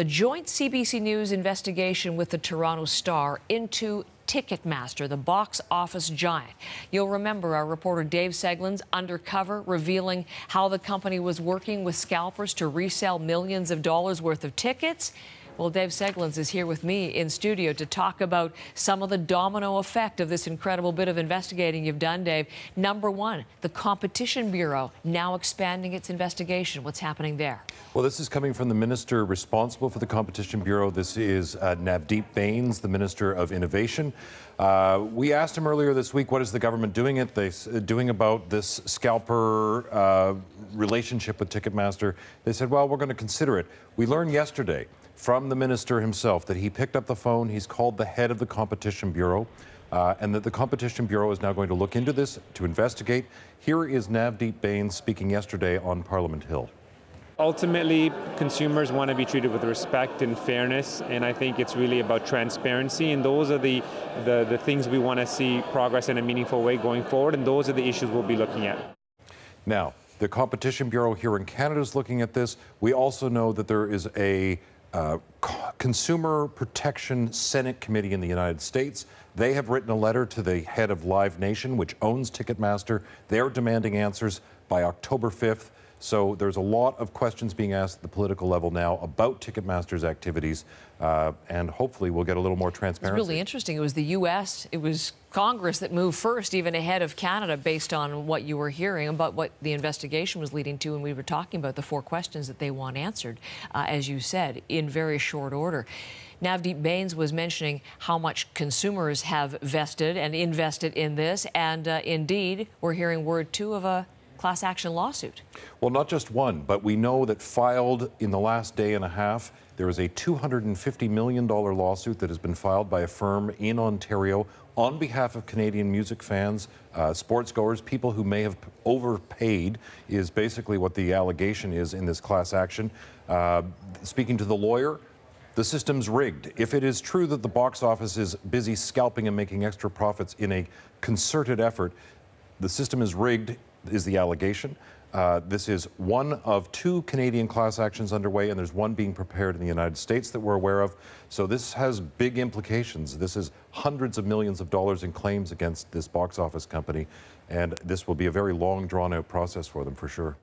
the joint CBC News investigation with the Toronto Star into Ticketmaster, the box office giant. You'll remember our reporter Dave Seglin's undercover, revealing how the company was working with scalpers to resell millions of dollars worth of tickets. Well, Dave Seglins is here with me in studio to talk about some of the domino effect of this incredible bit of investigating you've done, Dave. Number one, the Competition Bureau now expanding its investigation. What's happening there? Well, this is coming from the minister responsible for the Competition Bureau. This is Navdeep Bains, the Minister of Innovation. We asked him earlier this week, what is the government doing about this scalper relationship with Ticketmaster? They said, well, we're going to consider it. We learned yesterday from the minister himself that he picked up the phone, he's called the head of the Competition Bureau, and that the Competition Bureau is now going to look into this, to investigate. Here is Navdeep Bains speaking yesterday on Parliament Hill. Ultimately, consumers want to be treated with respect and fairness, and I think it's really about transparency, and those are the things we want to see progress in a meaningful way going forward, and those are the issues we'll be looking at. Now, the Competition Bureau here in Canada is looking at this. We also know that there is a Consumer Protection Senate Committee in the United States. They have written a letter to the head of Live Nation, which owns Ticketmaster. They're demanding answers by October 5th. So there's a lot of questions being asked at the political level now about Ticketmaster's activities, and hopefully we'll get a little more transparency. It's really interesting. It was the U.S., it was Congress that moved first, even ahead of Canada, based on what you were hearing about what the investigation was leading to, and we were talking about the 4 questions that they want answered, as you said, in very short order. Navdeep Bains was mentioning how much consumers have vested and invested in this, and indeed, we're hearing word, too, of a class action lawsuit. Well, not just one, but we know that filed in the last day and a half, there is a $250 million lawsuit that has been filed by a firm in Ontario on behalf of Canadian music fans, sports goers, people who may have overpaid, is basically what the allegation is in this class action. Speaking to the lawyer, the system's rigged. If it is true that the box office is busy scalping and making extra profits in a concerted effort, the system is rigged, is the allegation. This is one of 2 Canadian class actions underway, and there's one being prepared in the United States that we're aware of. So this has big implications. This is hundreds of millions of dollars in claims against this box office company, and this will be a very long, drawn-out process for them for sure.